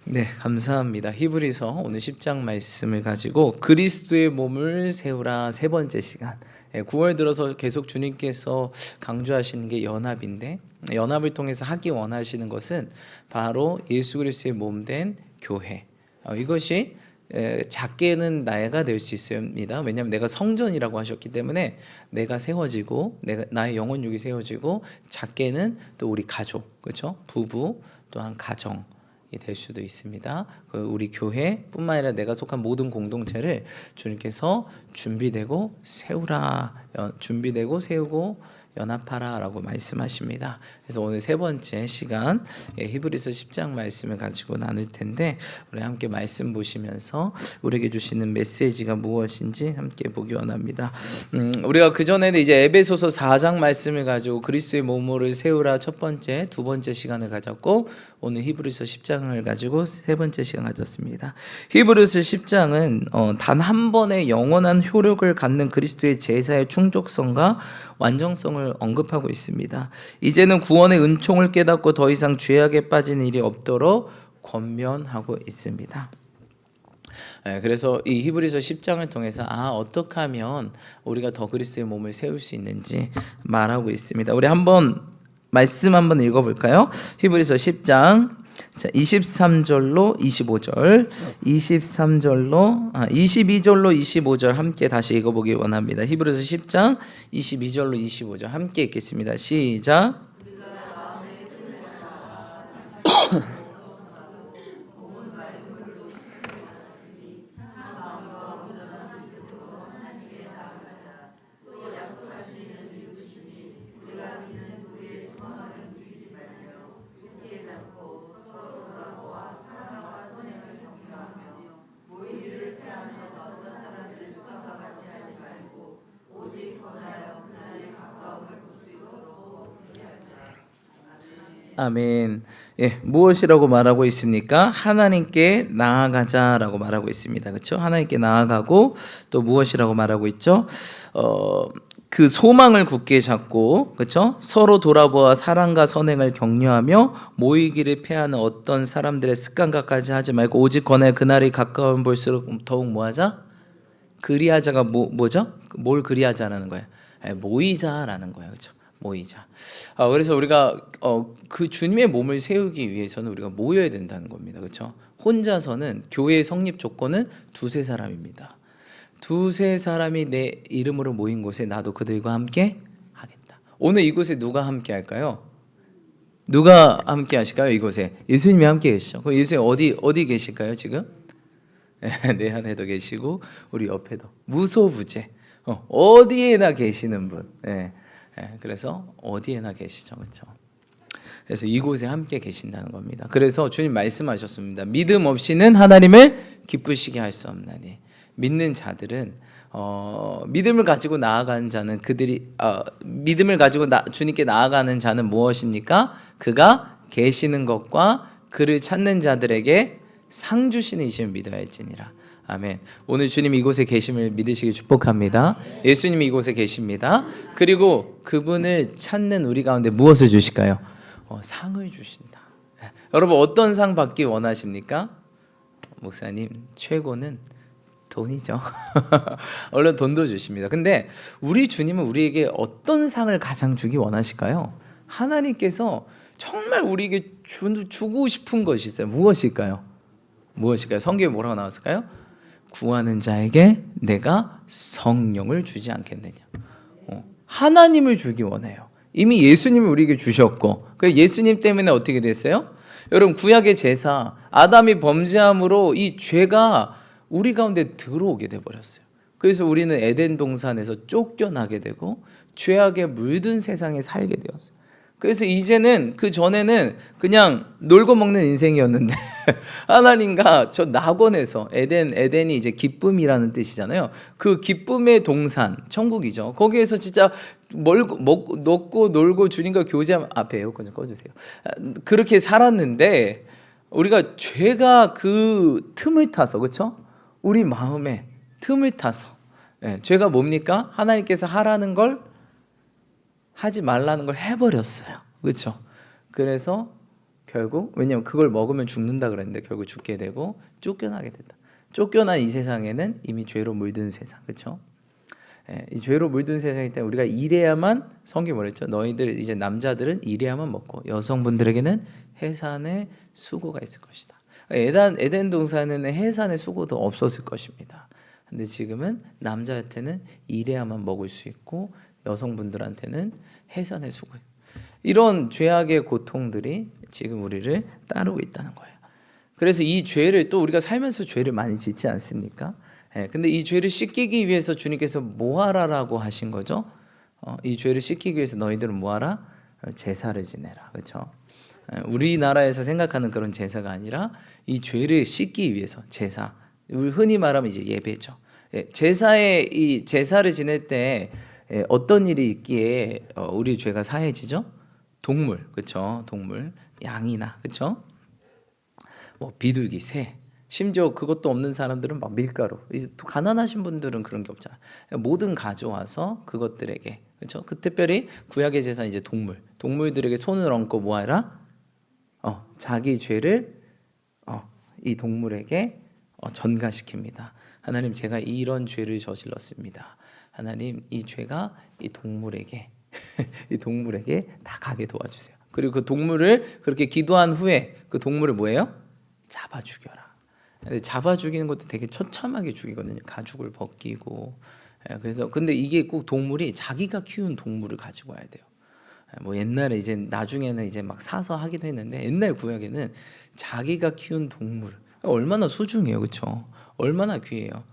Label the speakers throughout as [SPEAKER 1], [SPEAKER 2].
[SPEAKER 1] 네, 감사합니다. 히브리서 오늘 10장 말씀을 가지고 그리스도의 몸을 세우라 세 번째 시간. 9월 들어서 계속 주님께서 강조하시는 게 연합인데, 연합을 통해서 하기 원하시는 것은 바로 예수 그리스도의 몸 된 교회. 이것이 작게는 나가 될 수 있습니다. 왜냐하면 내가 성전이라고 하셨기 때문에 내가 세워지고, 나의 영혼육이 세워지고, 작게는 또 우리 가족, 그렇죠? 부부 또한 가정. 될 수도 있습니다. 우리 교회뿐만 아니라 내가 속한 모든 공동체를 주님께서 준비되고 세우고 연합하라라고 말씀하십니다. 그래서 오늘 세 번째 시간 히브리서 10장 말씀을 가지고 나눌 텐데, 우리 함께 말씀 보시면서 우리에게 주시는 메시지가 무엇인지 함께 보기 원합니다. 우리가 그 전에는 이제 에베소서 4장 말씀을 가지고 그리스도의 몸을 세우라 첫 번째, 두 번째 시간을 가졌고, 오늘 히브리서 10장을 가지고 세 번째 시간 가졌습니다. 히브리서 10장은 단 한 번의 영원한 효력을 갖는 그리스도의 제사의 충족성과 완전성을 언급하고 있습니다. 이제는 구원의 은총을 깨닫고 더 이상 죄악에 빠지는 일이 없도록 권면하고 있습니다. 그래서 이 히브리서 10장을 통해서 어떻게 하면 우리가 더 그리스도의 몸을 세울 수 있는지 말하고 있습니다. 우리 말씀 한번 읽어볼까요? 히브리서 10장 23절로 25절, 22절로 25절 함께 다시 읽어보기 원합니다. 히브리서 10장 22절로 25절 함께 읽겠습니다. 시작. 아멘. 무엇이라고 말하고 있습니까? 하나님께 나아가자라고 말하고 있습니다. 그렇죠? 하나님께 나아가고 또 무엇이라고 말하고 있죠? 그 소망을 굳게 잡고, 그렇죠? 서로 돌아보아 사랑과 선행을 격려하며 모이기를 패하는 어떤 사람들의 습관과까지 하지 말고 오직 권하여 그날이 가까운 볼수록 더욱 뭐하자? 그리하자가 뭐죠? 뭘 그리하자라는 거예요? 모이자라는 거예요. 그렇죠? 모이자. 그래서 우리가 그 주님의 몸을 세우기 위해서는 우리가 모여야 된다는 겁니다. 그렇죠? 혼자서는 교회의 성립 조건은 두세 사람입니다. 두세 사람이 내 이름으로 모인 곳에 나도 그들과 함께 하겠다. 오늘 이곳에 누가 함께 할까요? 누가 함께 하실까요? 이곳에 예수님이 함께 계시죠. 그럼 예수님 어디 계실까요? 지금 내 안에도 계시고 우리 옆에도 무소부재 어디에나 계시는 분. 그래서 어디에나 계시죠, 그렇죠? 그래서 이곳에 함께 계신다는 겁니다. 그래서 주님 말씀하셨습니다. 믿음 없이는 하나님을 기쁘시게 할 수 없나니. 믿는 자들은 믿음을 가지고 나아가는 자는 믿음을 가지고 주님께 나아가는 자는 무엇입니까? 그가 계시는 것과 그를 찾는 자들에게 상 주시는 이심을 믿어야 할지니라. 아멘. 오늘 주님 이곳에 계심을 믿으시길 축복합니다. 예수님이 이곳에 계십니다. 그리고 그분을 찾는 우리 가운데 무엇을 주실까요? 상을 주신다. 여러분 어떤 상 받기 원하십니까? 목사님 최고는 돈이죠. 얼른 돈도 주십니다. 근데 우리 주님은 우리에게 어떤 상을 가장 주기 원하실까요? 하나님께서 정말 우리에게 주고 싶은 것이 있어요. 무엇일까요? 성경에 뭐라고 나왔을까요? 구하는 자에게 내가 성령을 주지 않겠느냐. 하나님을 주기 원해요. 이미 예수님을 우리에게 주셨고, 예수님 때문에 어떻게 됐어요? 여러분 구약의 제사 아담이 범죄함으로 이 죄가 우리 가운데 들어오게 돼버렸어요. 그래서 우리는 에덴 동산에서 쫓겨나게 되고 죄악에 물든 세상에 살게 되었어요. 그래서 이제는 그 전에는 그냥 놀고 먹는 인생이었는데 하나님과 저 낙원에서 에덴이 이제 기쁨이라는 뜻이잖아요. 그 기쁨의 동산 천국이죠. 거기에서 진짜 먹고 놀고 주님과 교제하면 앞에 에어컨 좀 꺼주세요. 그렇게 살았는데 우리가 죄가 그 틈을 타서 그렇죠? 우리 마음에 틈을 타서 죄가 뭡니까? 하나님께서 하라는 걸 하지 말라는 걸 해버렸어요. 그렇죠? 그래서 결국 왜냐면 그걸 먹으면 죽는다 그랬는데 결국 죽게 되고 쫓겨나게 된다. 쫓겨난 이 세상에는 이미 죄로 물든 세상, 그렇죠? 이 죄로 물든 세상이기 때문에 우리가 일해야만, 성경이 뭐랬죠? 너희들 이제 남자들은 일해야만 먹고 여성분들에게는 해산의 수고가 있을 것이다. 에덴 동산에는 해산의 수고도 없었을 것입니다. 근데 지금은 남자한테는 일해야만 먹을 수 있고 여성분들한테는 해산의 수고. 이런 죄악의 고통들이 지금 우리를 따르고 있다는 거예요. 그래서 이 죄를 또 우리가 살면서 죄를 많이 짓지 않습니까? 근데 이 죄를 씻기기 위해서 주님께서 뭐하라라고 하신 거죠? 이 죄를 씻기기 위해서 너희들은 뭐하라? 제사를 지내라. 그렇죠? 우리나라에서 생각하는 그런 제사가 아니라 이 죄를 씻기 위해서 제사. 우리 흔히 말하면 이제 예배죠. 제사에 이 제사를 지낼 때 어떤 일이 있기에 우리 죄가 사해지죠? 동물, 그렇죠? 동물, 양이나, 그렇죠? 뭐 비둘기, 새. 심지어 그것도 없는 사람들은 막 밀가루. 가난하신 분들은 그런 게 없잖아요. 모든 가져와서 그것들에게, 그렇죠? 그 특별히 구약의 제사 이제 동물들에게 손을 얹고 뭐하라? 자기 죄를 이 동물에게 전가시킵니다. 하나님, 제가 이런 죄를 저질렀습니다. 하나님, 이 죄가 이 동물에게 이 동물에게 다 가게 도와주세요. 그리고 그 동물을 그렇게 기도한 후에 그 동물을 뭐예요? 잡아 죽여라. 잡아 죽이는 것도 되게 처참하게 죽이거든요. 가죽을 벗기고. 그래서 근데 이게 꼭 동물이 자기가 키운 동물을 가지고 와야 돼요. 뭐 옛날에 이제 나중에는 이제 막 사서 하기도 했는데 옛날 구약에는 자기가 키운 동물 얼마나 소중해요, 그렇죠? 얼마나 귀해요.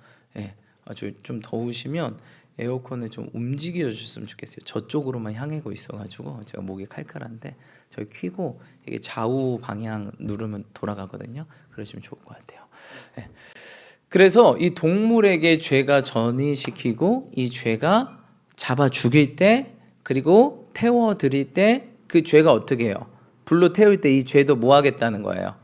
[SPEAKER 1] 아주 좀 더우시면 에어컨을 좀 움직여 주셨으면 좋겠어요. 저쪽으로만 향하고 있어가지고 제가 목이 칼칼한데 저기 켜고 이게 좌우 방향 누르면 돌아가거든요. 그러시면 좋을 것 같아요. 그래서 이 동물에게 죄가 전이시키고 이 죄가 잡아 죽일 때 그리고 태워 드릴 때 그 죄가 어떻게 해요? 불로 태울 때 이 죄도 뭐 하겠다는 거예요?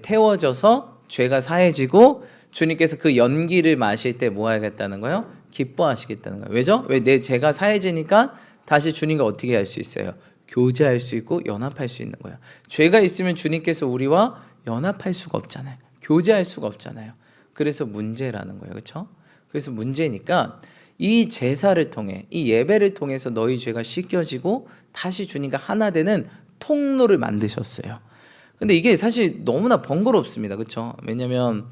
[SPEAKER 1] 태워져서 죄가 사해지고 주님께서 그 연기를 마실 때 뭐 하겠다는 거예요? 기뻐하시겠다는 거예요. 왜죠? 왜 내 죄가 사해지니까 다시 주님과 어떻게 할 수 있어요? 교제할 수 있고 연합할 수 있는 거예요. 죄가 있으면 주님께서 우리와 연합할 수가 없잖아요. 교제할 수가 없잖아요. 그래서 문제라는 거예요. 그렇죠? 그래서 문제니까 이 제사를 통해 이 예배를 통해서 너희 죄가 씻겨지고 다시 주님과 하나 되는 통로를 만드셨어요. 근데 이게 사실 너무나 번거롭습니다. 그렇죠? 왜냐면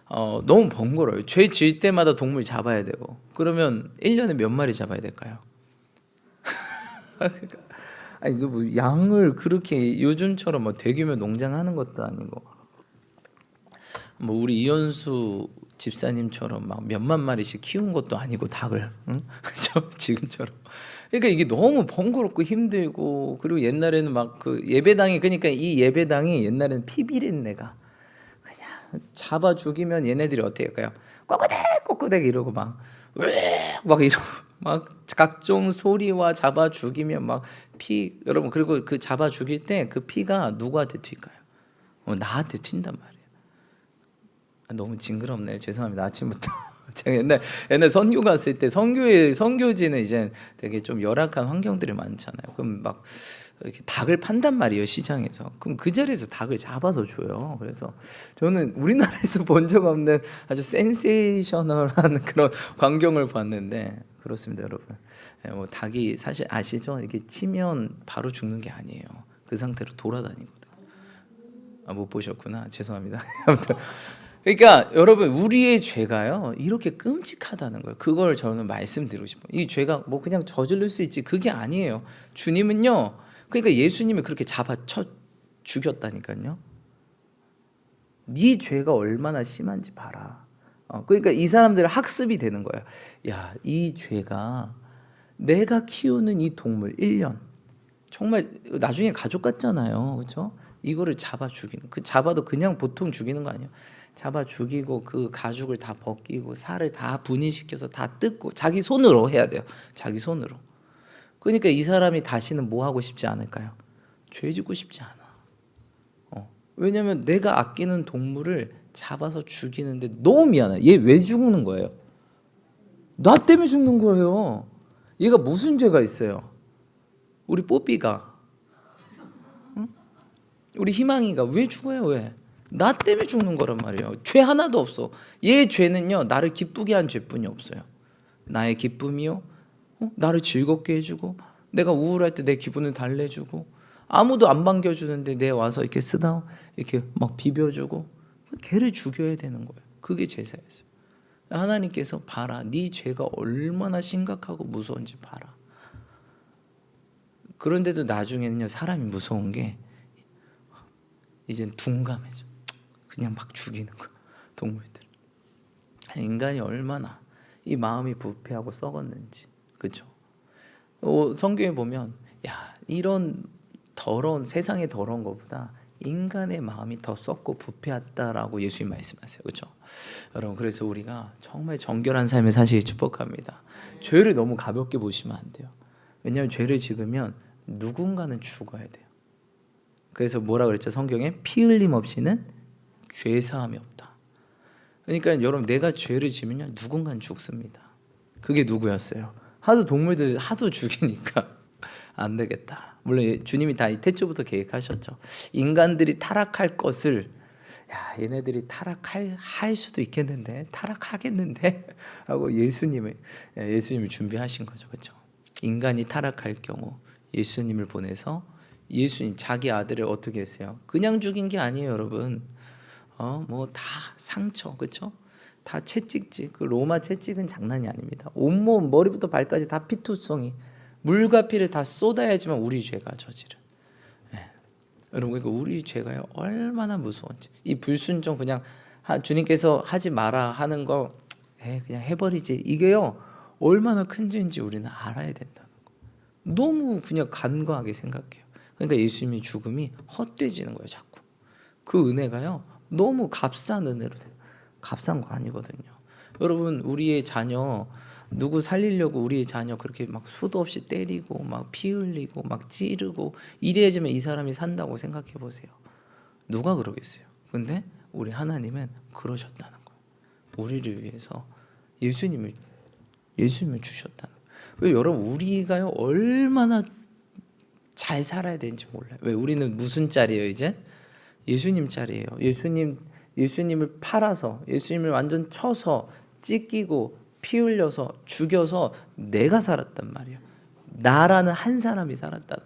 [SPEAKER 1] 너무 번거로워요. 죄 지을 때마다 동물 잡아야 되고 그러면 1년에 몇 마리 잡아야 될까요? 아니 뭐 양을 그렇게 요즘처럼 뭐 대규모 농장하는 것도 아니고 뭐 우리 이현수 집사님처럼 막 몇만 마리씩 키운 것도 아니고 닭을, 응? 그렇죠? 지금처럼. 그러니까 이게 너무 번거롭고 힘들고 그리고 옛날에는 막 그 예배당이 그러니까 이 예배당이 옛날에는 피비린내가 그냥 잡아 죽이면 얘네들이 어떻게 할까요? 꼬꼬댁 꼬꼬댁 이러고 막 이러고 막 각종 소리와 잡아 죽이면 막 피 여러분 그리고 그 잡아 죽일 때 그 피가 누구한테 튈까요? 나한테 튄단 말이에요. 너무 징그럽네요. 죄송합니다. 아침부터. 제가 옛날 선교 갔을 때 선교지는 이제 되게 좀 열악한 환경들이 많잖아요. 그럼 막 이렇게 닭을 판단 말이에요, 시장에서. 그럼 그 자리에서 닭을 잡아서 줘요. 그래서 저는 우리나라에서 본 적 없는 아주 센세이셔널한 그런 광경을 봤는데 그렇습니다, 여러분. 뭐 닭이 사실 아시죠? 이렇게 치면 바로 죽는 게 아니에요. 그 상태로 돌아다니거든요. 못 보셨구나. 죄송합니다. 아무튼 그러니까 여러분 우리의 죄가요 이렇게 끔찍하다는 거예요. 그걸 저는 말씀드리고 싶어요. 이 죄가 뭐 그냥 저지를 수 있지 그게 아니에요. 주님은요 그러니까 예수님이 그렇게 잡아쳐 죽였다니까요. 네 죄가 얼마나 심한지 봐라. 그러니까 이 사람들 학습이 되는 거예요. 야, 이 죄가 내가 키우는 이 동물 1년 정말 나중에 가족 같잖아요. 그렇죠? 이거를 잡아 죽이는 그 잡아도 그냥 보통 죽이는 거 아니에요. 잡아 죽이고 그 가죽을 다 벗기고 살을 다 분리시켜서 다 뜯고 자기 손으로 해야 돼요. 자기 손으로. 그러니까 이 사람이 다시는 뭐 하고 싶지 않을까요? 죄 짓고 싶지 않아. 왜냐면 내가 아끼는 동물을 잡아서 죽이는데 너무 미안해. 얘 왜 죽는 거예요? 나 때문에 죽는 거예요. 얘가 무슨 죄가 있어요? 우리 뽀삐가 우리 희망이가 왜 죽어요? 왜? 나 때문에 죽는 거란 말이에요. 죄 하나도 없어. 얘 죄는요, 나를 기쁘게 한 죄뿐이 없어요. 나의 기쁨이요, 나를 즐겁게 해주고, 내가 우울할 때 내 기분을 달래주고, 아무도 안 반겨주는데 내 와서 이렇게 쓰다 이렇게 막 비벼주고, 걔를 죽여야 되는 거예요. 그게 제사였어요. 하나님께서 봐라, 네 죄가 얼마나 심각하고 무서운지 봐라. 그런데도 나중에는요, 사람이 무서운 게 이젠 둔감해져. 그냥 막 죽이는 거야, 동물들. 인간이 얼마나 이 마음이 부패하고 썩었는지, 그렇죠? 성경에 보면, 야, 이런 더러운, 세상의 더러운 것보다 인간의 마음이 더 썩고 부패했다라고 예수님 말씀하세요, 그렇죠? 여러분, 그래서 우리가 정말 정결한 삶을 사시기 축복합니다. 죄를 너무 가볍게 보시면 안 돼요. 왜냐하면 죄를 지으면 누군가는 죽어야 돼요. 그래서 뭐라 그랬죠? 성경에 피 흘림 없이는 죄 사함이 없다. 그러니까 여러분, 내가 죄를 지으면요, 누군가는 죽습니다. 그게 누구였어요? 하도 동물들 하도 죽이니까 안 되겠다. 물론 주님이 다 이 태초부터 계획하셨죠. 인간들이 타락할 것을, 야, 얘네들이 타락할 수도 있겠는데, 타락하겠는데 하고 예수님을 준비하신 거죠, 그렇죠? 인간이 타락할 경우 예수님을 보내서, 예수님 자기 아들을 어떻게 했어요? 그냥 죽인 게 아니에요, 여러분. 뭐 다 상처, 그렇죠? 다 채찍질. 그 로마 채찍은 장난이 아닙니다. 온몸 머리부터 발까지 다 피투성이, 물과 피를 다 쏟아야지만 우리 죄가 저지른. 여러분, 그러니까 우리 죄가요, 얼마나 무서운지. 이 불순종, 그냥 주님께서 하지 마라 하는 거 그냥 해버리지, 이게요 얼마나 큰 죄인지 우리는 알아야 된다는 거. 너무 그냥 간과하게 생각해요. 그러니까 예수님의 죽음이 헛되지는 거예요, 자꾸. 그 은혜가요 너무 값싼 은혜로 돼요. 값싼 거 아니거든요. 여러분, 우리의 자녀, 누구 살리려고 우리의 자녀 그렇게 막 수도 없이 때리고 막 피 흘리고 막 찌르고 이래야지만 이 사람이 산다고 생각해 보세요. 누가 그러겠어요? 근데 우리 하나님은 그러셨다는 거예요. 우리를 위해서 예수님을 주셨다는 거예요. 왜 여러분, 우리가요 얼마나 잘 살아야 되는지 몰라요. 왜? 우리는 무슨 짤이에요 이제? 예수님 짤이에요. 예수님을 팔아서, 예수님을 완전 쳐서 찢기고 피 흘려서 죽여서 내가 살았단 말이에요. 나라는 한 사람이 살았다는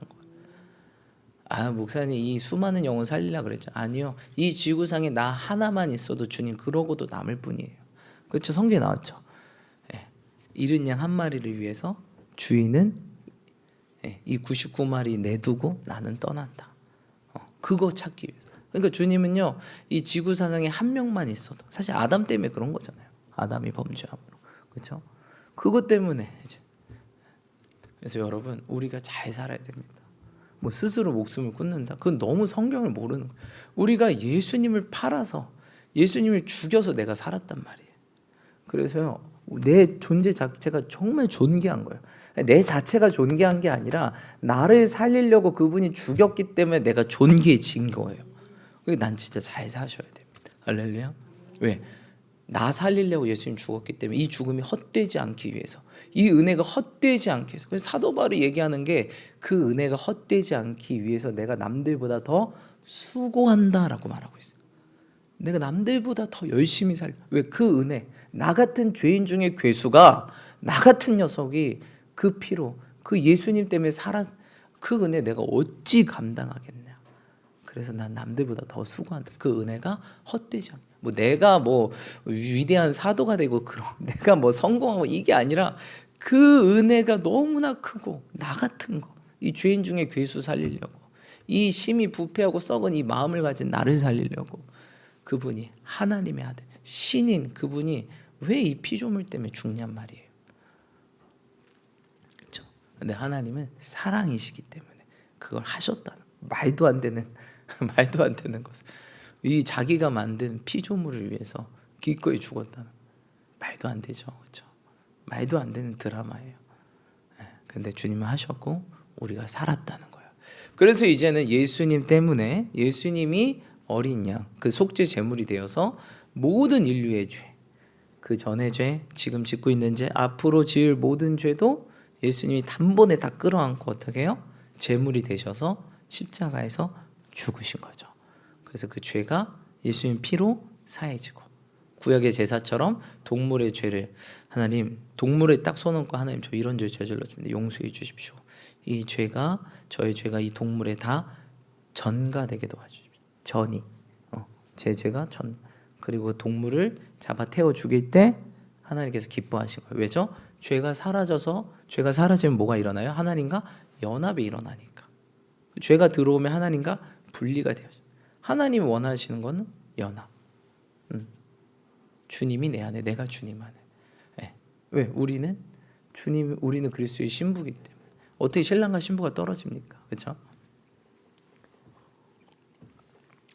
[SPEAKER 1] 거예요. 목사님 이 수많은 영혼 살리려고 그랬죠. 아니요, 이 지구상에 나 하나만 있어도 주님 그러고도 남을 뿐이에요. 그렇죠? 성경에 나왔죠. 잃은 양 한 마리를 위해서 주인은 이 99마리 내두고 나는 떠난다. 그거 찾기 위해서. 그러니까 주님은요, 이 지구상에 한 명만 있어도, 사실 아담 때문에 그런 거잖아요. 아담이 범죄함으로, 그렇죠? 그것 때문에 이제. 그래서 여러분, 우리가 잘 살아야 됩니다. 뭐 스스로 목숨을 끊는다, 그건 너무 성경을 모르는 거예요. 우리가 예수님을 팔아서, 예수님을 죽여서 내가 살았단 말이에요. 그래서요, 내 존재 자체가 정말 존귀한 거예요. 내 자체가 존귀한 게 아니라 나를 살리려고 그분이 죽였기 때문에 내가 존귀해진 거예요. 난 진짜 잘 사셔야 됩니다. 할렐루야. 왜? 나 살리려고 예수님 죽었기 때문에, 이 죽음이 헛되지 않기 위해서, 이 은혜가 헛되지 않기 위해서. 그래서 사도 바울이 얘기하는 게, 그 은혜가 헛되지 않기 위해서 내가 남들보다 더 수고한다라고 말하고 있어요. 내가 남들보다 더 열심히 살려. 왜? 그 은혜, 나 같은 죄인 중에 괴수가, 나 같은 녀석이 그 피로, 그 예수님 때문에 그 은혜 내가 어찌 감당하겠냐. 그래서 난 남들보다 더 수고한다. 그 은혜가 헛되지 않게. 뭐 내가 뭐 위대한 사도가 되고 그런, 내가 뭐 성공하고 이게 아니라, 그 은혜가 너무나 크고, 나 같은 거, 이 죄인 중에 괴수 살리려고, 이 심히 부패하고 썩은 이 마음을 가진 나를 살리려고, 그분이 하나님의 아들, 신인 그분이 왜 이 피조물 때문에 죽냔 말이에요. 그렇죠? 근데 하나님은 사랑이시기 때문에 그걸 하셨다는, 말도 안 되는 것을, 이 자기가 만든 피조물을 위해서 기꺼이 죽었다는, 말도 안 되죠, 그렇죠? 말도 안 되는 드라마예요. 근데 주님은 하셨고 우리가 살았다는 거예요. 그래서 이제는 예수님 때문에, 예수님이 어린 양, 그 속죄 제물이 되어서 모든 인류의 죄, 그 전의 죄, 지금 짓고 있는 죄, 앞으로 지을 모든 죄도 예수님이 단번에 다 끌어안고 어떻게 해요? 제물이 되셔서 십자가에서 죽으신 거죠. 그래서 그 죄가 예수님 피로 사해지고, 구약의 제사처럼 동물의 죄를, 하나님 동물에 딱 손 얹고 하나님 저 이런 죄 저질렀습니다. 용서해 주십시오. 이 죄가, 저의 죄가 이 동물에 다 전가되게 도와주십시오. 전이 제 죄가 전. 그리고 동물을 잡아 태워 죽일 때 하나님께서 기뻐하신 거예요. 왜죠? 죄가 사라져서, 죄가 사라지면 뭐가 일어나요? 하나님과 연합이 일어나니까. 죄가 들어오면 하나님과 분리가 돼요. 하나님이 원하시는 거는 연합. 주님이 내 안에, 내가 주님 안에. 네. 왜? 우리는 그리스도의 신부이기 때문에. 어떻게 신랑과 신부가 떨어집니까? 그렇죠?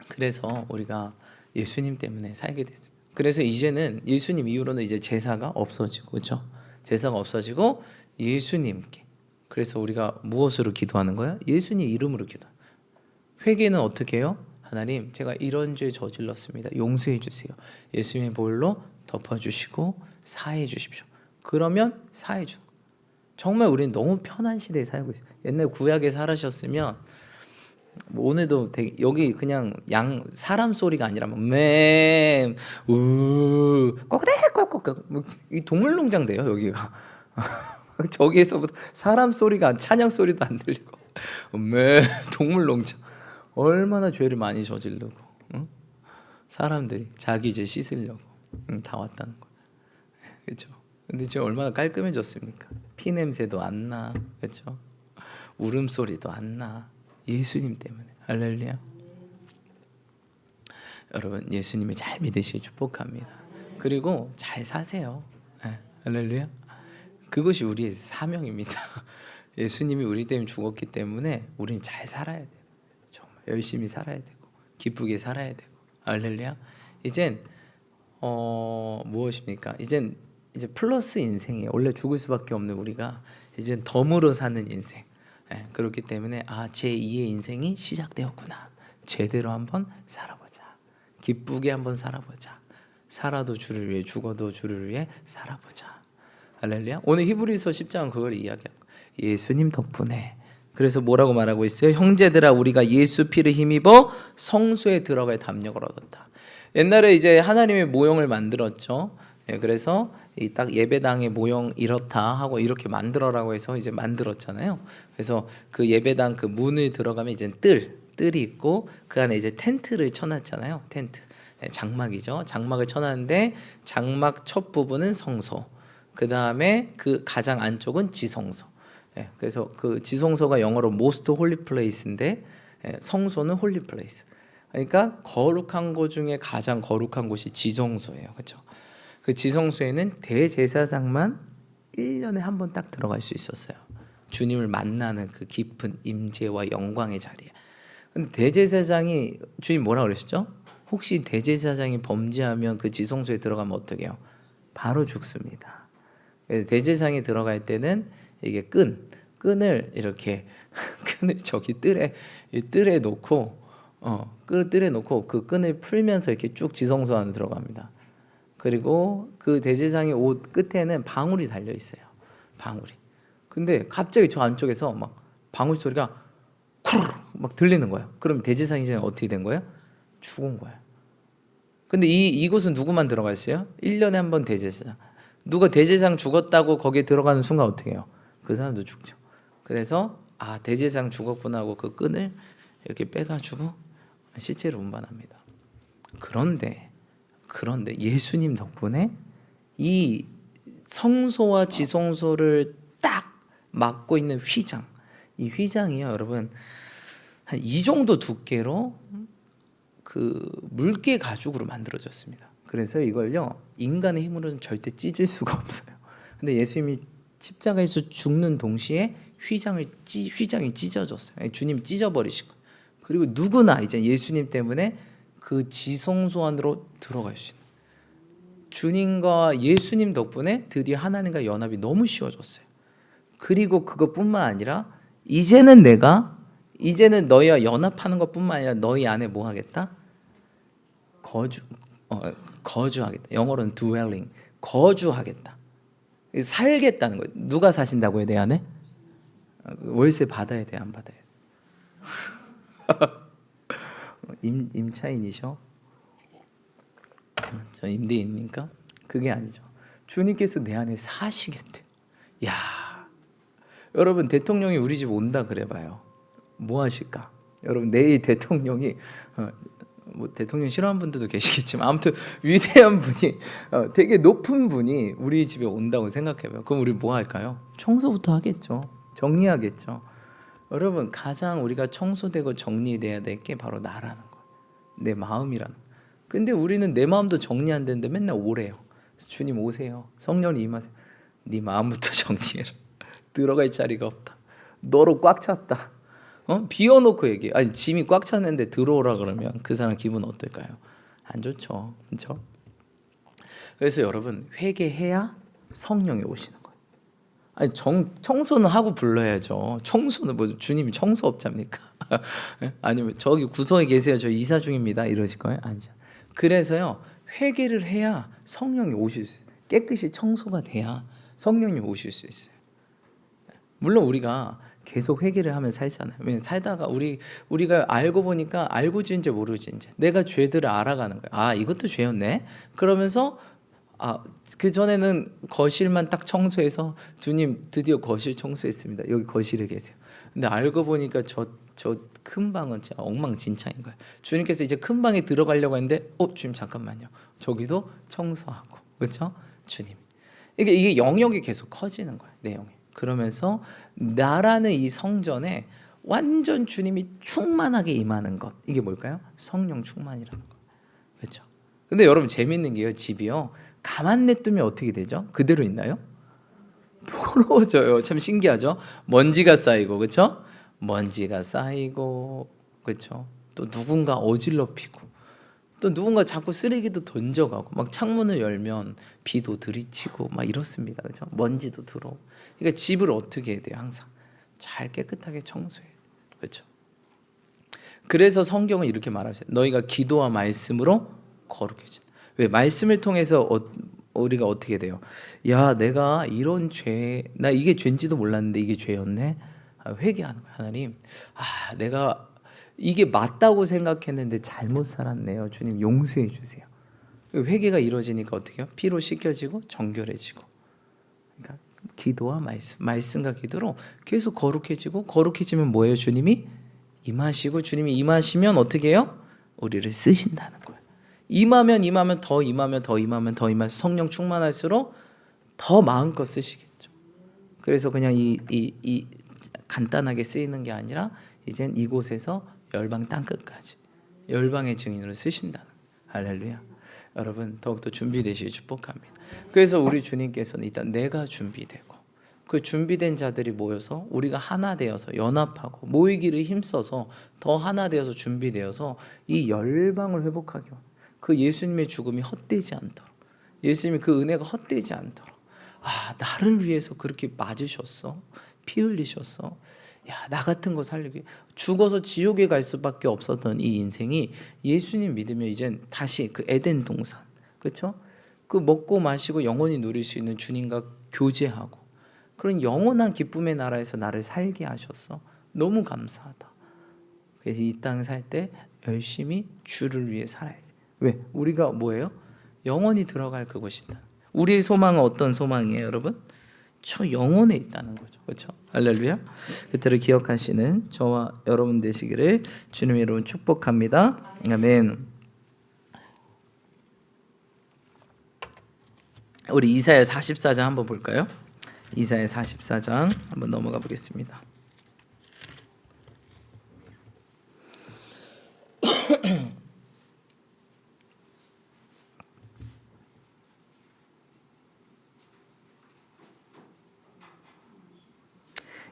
[SPEAKER 1] 그래서 우리가 예수님 때문에 살게 됐습니다. 그래서 이제는 예수님 이후로는 이제 제사가 없어지고, 그렇죠? 제사가 없어지고 예수님께. 그래서 우리가 무엇으로 기도하는 거야? 예수님 이름으로 기도. 회개는 어떻게 해요? 하나님, 제가 이런 죄 저질렀습니다. 용서해 주세요. 예수님의 보혈로 덮어주시고 사해 주십시오. 그러면 사해 줘. 정말 우리는 너무 편한 시대에 살고 있어요. 옛날 구약에 살으셨으면 오늘도 되게, 여기 그냥 사람 소리가 아니라 맴, 꼬꼬꼬꼬, 이 동물농장 돼요 여기가. 저기에서부터 사람 소리가, 찬양 소리도 안 들리고, 동물농장. 얼마나 죄를 많이 저지르고, 응? 사람들이 자기 죄 씻으려고 다 왔다는 거, 그렇죠? 근데 지금 얼마나 깔끔해졌습니까? 피 냄새도 안 나, 그렇죠? 울음소리도 안 나. 예수님 때문에. 할렐루야. 여러분, 예수님을 잘 믿으시기 축복합니다. 그리고 잘 사세요. 네, 할렐루야. 그것이 우리의 사명입니다. 예수님이 우리 때문에 죽었기 때문에 우리는 잘 살아야 돼요. 정말 열심히 살아야 되고 기쁘게 살아야 되고. 할렐루야. 이젠 무엇입니까? 이제 플러스 인생이에요. 원래 죽을 수밖에 없는 우리가 이제 덤으로 사는 인생. 네, 그렇기 때문에 제2의 인생이 시작되었구나. 제대로 한번 살아보자. 기쁘게 한번 살아보자. 살아도 주를 위해, 죽어도 주를 위해 살아보자. 할렐루야. 오늘 히브리서 10장은 그걸 이야기하고, 예수님 덕분에. 그래서 뭐라고 말하고 있어요? 형제들아, 우리가 예수 피를 힘입어 성소에 들어갈 담력을 얻었다. 옛날에 이제 하나님의 모형을 만들었죠. 네, 그래서 딱 예배당의 모형 이렇다 하고 이렇게 만들어라고 해서 이제 만들었잖아요. 그래서 그 예배당 그 문을 들어가면 이제 뜰이 있고 그 안에 이제 텐트를 쳐놨잖아요. 텐트. 네, 장막이죠. 장막을 쳐놨는데 장막 첫 부분은 성소. 그 다음에 그 가장 안쪽은 지성소. 네, 그래서 그 지성소가 영어로 most holy place인데 성소는 holy place. 그러니까 거룩한 곳 중에 가장 거룩한 곳이 지성소예요. 그렇죠? 그 지성소에는 대제사장만 1년에 한 번 딱 들어갈 수 있었어요. 주님을 만나는 그 깊은 임재와 영광의 자리에. 근데 대제사장이, 주님 뭐라 그러셨죠? 혹시 대제사장이 범죄하면 그 지성소에 들어가면 어떻게 해요? 바로 죽습니다. 그래서 대제사장이 들어갈 때는 이게 끈을 이렇게 끈을 저기 뜰에 놓고 뜰에 놓고 그 끈을 풀면서 이렇게 쭉 지성소 안에 들어갑니다. 그리고 그 대제사장의 옷 끝에는 방울이 달려 있어요. 방울이. 근데 갑자기 저 안쪽에서 막 방울 소리가 막 들리는 거예요. 그럼 대제사장이 어떻게 된 거예요? 죽은 거예요. 근데 이곳은 누구만 들어갔어요? 1년에 한 번 대제사장. 누가 대제사장 죽었다고 거기에 들어가는 순간 어떻게 해요? 그 사람도 죽죠. 그래서 대제사장 죽었구나 하고 그 끈을 이렇게 빼가지고 시체를 운반합니다. 그런데 예수님 덕분에 이 성소와 지성소를 딱 막고 있는 휘장, 이 휘장이요, 여러분, 한 이 정도 두께로 그 물개 가죽으로 만들어졌습니다. 그래서 이걸요, 인간의 힘으로는 절대 찢을 수가 없어요. 근데 예수님이 십자가에서 죽는 동시에 휘장이 찢어졌어요. 주님이 찢어버리시고, 그리고 누구나 이제 예수님 때문에 그 지성소 안으로 들어갈 수 있는, 주님과 예수님 덕분에 드디어 하나님과 연합이 너무 쉬워졌어요. 그리고 그것뿐만 아니라 이제는 너희와 연합하는 것뿐만 아니라 너희 안에 뭐 하겠다? 거주하겠다. 영어로는 dwelling, 거주하겠다. 살겠다는 거예요. 누가 사신다고요, 내 안에? 월세 받아야 돼, 안 받아야 돼? 임차인이셔? 저 임대인입니까? 그게 아니죠. 주님께서 내 안에 사시겠대. 야, 여러분 대통령이 우리 집 온다 그래봐요. 뭐 하실까? 여러분 내일 대통령이 뭐 대통령 싫어하는 분들도 계시겠지만 아무튼 위대한 분이 되게 높은 분이 우리 집에 온다고 생각해봐요. 그럼 우리 뭐 할까요? 청소부터 하겠죠. 정리하겠죠. 여러분 가장 우리가 청소되고 정리돼야 될 게 바로 나라는 거예요. 내 마음이라는 거예요. 근데 우리는 내 마음도 정리 안 되는데 맨날 오래요. 주님 오세요. 성령님 임하세요. 네 마음부터 정리해라. 들어갈 자리가 없다. 너로 꽉 찼다. 비워놓고 얘기해. 아니 짐이 꽉 찼는데 들어오라 그러면 그 사람 기분 어떨까요? 안 좋죠. 그렇죠? 그래서 여러분 회개해야 성령이 오시는 거예요. 아니 청소는 하고 불러야죠. 청소는 뭐 주님이 청소업자입니까? 아니면 저기 구석에 계세요. 저 이사 중입니다. 이러실 거예요? 아니죠. 그래서요 회개를 해야 성령이 오실 수 있어요. 깨끗이 청소가 돼야 성령이 오실 수 있어요. 물론 우리가 계속 회개를 하면 살잖아요. 왜냐면 살다가 우리가 알고 보니까 알고 지은지 모르지 이제 내가 죄들을 알아가는 거예요. 아 이것도 죄였네. 그러면서 그 전에는 거실만 딱 청소해서 주님 드디어 거실 청소했습니다. 여기 거실에 계세요. 근데 알고 보니까 저 큰 방은 진짜 엉망진창인 거예요. 주님께서 이제 큰 방에 들어가려고 했는데 주님 잠깐만요. 저기도 청소하고 그렇죠? 주님 이게 영역이 계속 커지는 거예요. 내용이. 그러면서 나라는 이 성전에 완전 주님이 충만하게 임하는 것 이게 뭘까요? 성령 충만이라는 거. 그렇죠? 근데 여러분 재밌는 게요. 집이요. 가만 냅두면 어떻게 되죠? 그대로 있나요? 더러워져요. 참 신기하죠? 먼지가 쌓이고 그렇죠? 먼지가 쌓이고 그렇죠? 또 누군가 어질러피고 또 누군가 자꾸 쓰레기도 던져가고 막 창문을 열면 비도 들이치고 막 이렇습니다. 그렇죠? 먼지도 들어오고. 그러니까 집을 어떻게 해야 돼요? 항상 잘 깨끗하게 청소해요. 그렇죠? 그래서 성경은 이렇게 말하세요. 너희가 기도와 말씀으로 거룩해진다. 왜? 말씀을 통해서 우리가 어떻게 돼요? 야, 내가 이런 죄, 나 이게 죄인지도 몰랐는데 이게 죄였네. 회개하는 거예요. 하나님, 내가 이게 맞다고 생각했는데 잘못 살았네요. 주님 용서해 주세요. 회개가 이루어지니까 어떻게 해요? 피로 씻겨지고 정결해지고. 그러니까 기도와 말씀과 기도로 계속 거룩해지고 거룩해지면 뭐예요? 주님이 임하시고 주님이 임하시면 어떻게 해요? 우리를 쓰신다는 거예요. 임하면 더 임하면 성령 충만할수록 더 마음껏 쓰시겠죠. 그래서 그냥 이 간단하게 쓰이는 게 아니라 이젠 이곳에서 열방 땅끝까지 열방의 증인으로 쓰신다는 거예요. 할렐루야. 여러분 더욱더 준비되시길 축복합니다. 그래서 우리 주님께서는 일단 내가 준비되고 그 준비된 자들이 모여서 우리가 하나 되어서 연합하고 모이기를 힘써서 더 하나 되어서 준비되어서 이 열방을 회복하기 원합니다. 그 예수님의 죽음이 헛되지 않도록 예수님이 그 은혜가 헛되지 않도록 나를 위해서 그렇게 맞으셨어 피 흘리셨어 나 같은 거 살리기 죽어서 지옥에 갈 수밖에 없었던 이 인생이 예수님 믿으면 이젠 다시 그 에덴 동산 그렇죠? 그 먹고 마시고 영원히 누릴 수 있는 주님과 교제하고 그런 영원한 기쁨의 나라에서 나를 살게 하셨어. 너무 감사하다. 그래서 이 땅 살 때 열심히 주를 위해 살아야지. 왜? 우리가 뭐예요? 영원히 들어갈 그곳이다. 우리의 소망은 어떤 소망이에요, 여러분? 저 영혼에 있다는 거죠. 그렇죠? 할렐루야. 그때를 기억하시는 저와 여러분 되시기를 주님의 이름으로 축복합니다. 아멘. 우리 이사야 44장 한번 볼까요? 이사야 44장 한번 넘어가 보겠습니다.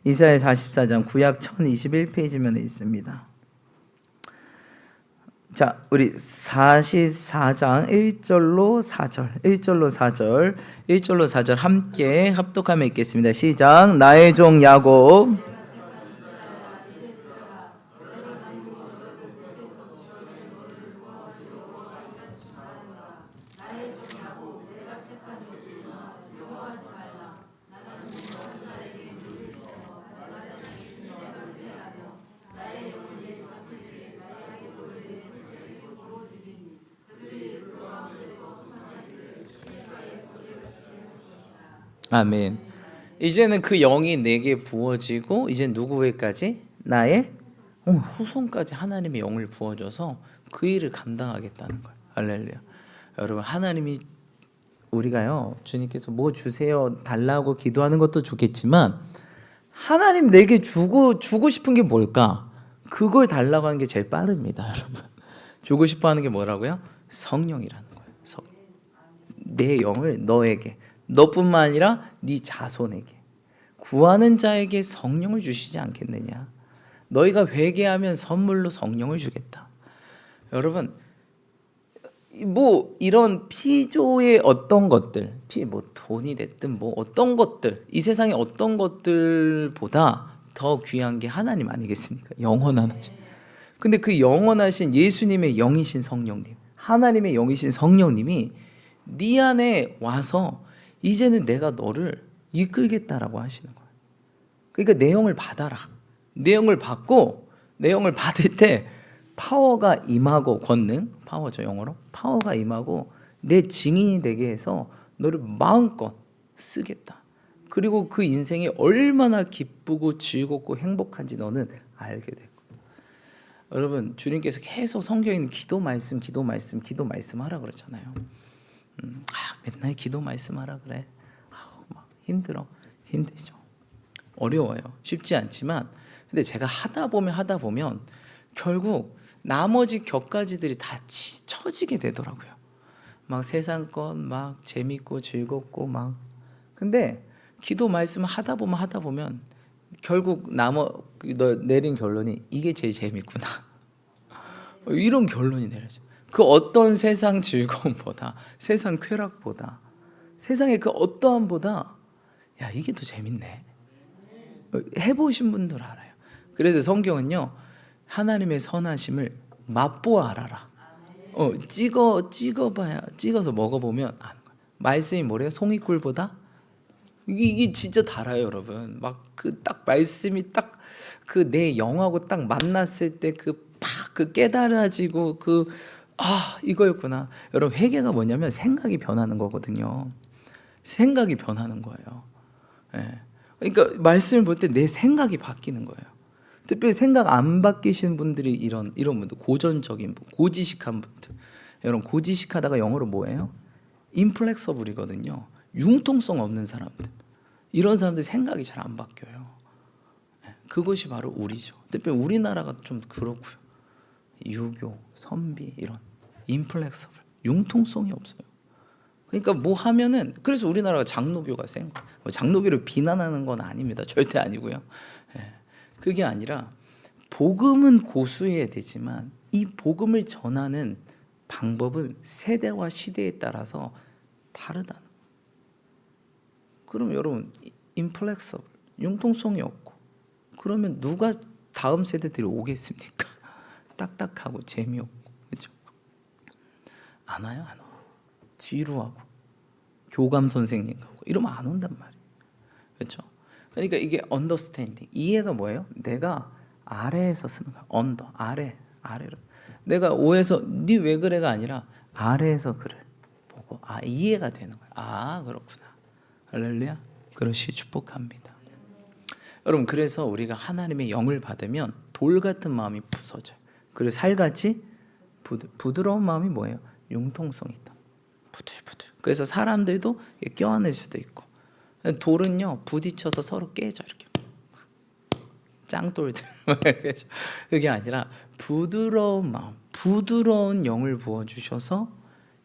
[SPEAKER 1] 이사야 44장 구약 1021페이지면 있습니다. 자, 우리 44장 1절로 4절 함께 합독하며 읽겠습니다. 시작. 나의 종 야곱 아멘. 이제는 그 영이 내게 부어지고 이제 누구에까지? 나의 후손까지 하나님의 영을 부어줘서 그 일을 감당하겠다는 거예요. 할렐루야. 여러분, 하나님이 우리가요, 주님께서 뭐 주세요 달라고 기도하는 것도 좋겠지만 하나님 내게 주고 싶은 게 뭘까? 그걸 달라고 하는 게 제일 빠릅니다. 여러분, 주고 싶어 하는 게 뭐라고요? 성령이라는 거예요. 내 영을 너에게, 너뿐만 아니라 네 자손에게, 구하는 자에게 성령을 주시지 않겠느냐. 너희가 회개하면 선물로 성령을 주겠다. 여러분, 뭐 이런 피조의 어떤 것들, 뭐 돈이 됐든 뭐 어떤 것들, 이 세상의 어떤 것들보다 더 귀한 게 하나님 아니겠습니까? 영원한 하신. 근데 그 영원하신 예수님의 영이신 성령님, 하나님의 영이신 성령님이 네 안에 와서 이제는 내가 너를 이끌겠다라고 하시는 거예요. 그러니까 내 영을 받아라. 내 영을 받고, 내 영을 받을 때 파워가 임하고, 권능, 파워죠, 영어로. 파워가 임하고 내 증인이 되게 해서 너를 마음껏 쓰겠다. 그리고 그 인생이 얼마나 기쁘고 즐겁고 행복한지 너는 알게 되고. 여러분, 주님께서 계속 성경에 있는 기도 말씀 하라 그러잖아요. 맨날 기도 말씀 하라 그래. 막 힘들죠. 어려워요. 쉽지 않지만, 근데 제가 하다 보면 결국 나머지 격가지들이 다 처지게 되더라고요. 막 세상 것 막 재밌고 즐겁고 막. 근데 기도 말씀 하다 보면 결국 너 내린 결론이 이게 제일 재밌구나. 이런 결론이 내려져. 그 어떤 세상 즐거움보다, 세상 쾌락보다, 세상의 그 어떠함보다 야, 이게 더 재밌네. 해보신 분들 알아요. 그래서 성경은요, 하나님의 선하심을 맛보아 알아라. 찍어서 먹어보면 아는 거예요. 말씀이 뭐래요? 송이꿀보다 이게 진짜 달아요, 여러분. 막 그 딱 말씀이 딱 그 내 영하고 딱 만났을 때 그 깨달아지고 이거였구나. 여러분, 회개가 뭐냐면 생각이 변하는 거거든요. 생각이 변하는 거예요. 예. 그러니까 말씀을 볼 때 내 생각이 바뀌는 거예요. 특별히 생각 안 바뀌시는 분들이 이런 분들, 고전적인 분, 고지식한 분들. 여러분, 고지식하다가 영어로 뭐예요? 인플렉서블이거든요. 융통성 없는 사람들. 이런 사람들 생각이 잘 안 바뀌어요. 그것이 바로 우리죠. 특별히 우리나라가 좀 그렇고요. 유교, 선비 이런 인플렉서블, 융통성이 없어요. 그러니까 뭐 하면은, 그래서 우리나라가 장로교가 센 거예요. 장로교를 비난하는 건 아닙니다. 절대 아니고요. 그게 아니라 복음은 고수해야 되지만 이 복음을 전하는 방법은 세대와 시대에 따라서 다르다. 그럼 여러분, 인플렉서블, 융통성이 없고, 그러면 누가 다음 세대들이 오겠습니까? 딱딱하고 재미없고, 그렇죠? 안 와요, 안 와. 지루하고 교감 선생님 가고 이러면 안 온단 말이에요. 그렇죠? 그러니까 이게 언더스탠딩, 이해가 뭐예요? 내가 아래에서 쓰는 거야. 언더, 아래로. 내가 오에서 네 왜 그래가 아니라 아래에서 그를 보고 이해가 되는 거야. 그렇구나. 할렐루야. 그러시 축복합니다. 여러분, 그래서 우리가 하나님의 영을 받으면 돌 같은 마음이 부서져요. 그리고 살같이 부드러운 마음이 뭐예요? 융통성이 있다. 부들부들. 그래서 사람들도 껴안을 수도 있고. 돌은요, 부딪혀서 서로 깨져, 이렇게 짱돌들. 그게 아니라 부드러운 마음, 부드러운 영을 부어주셔서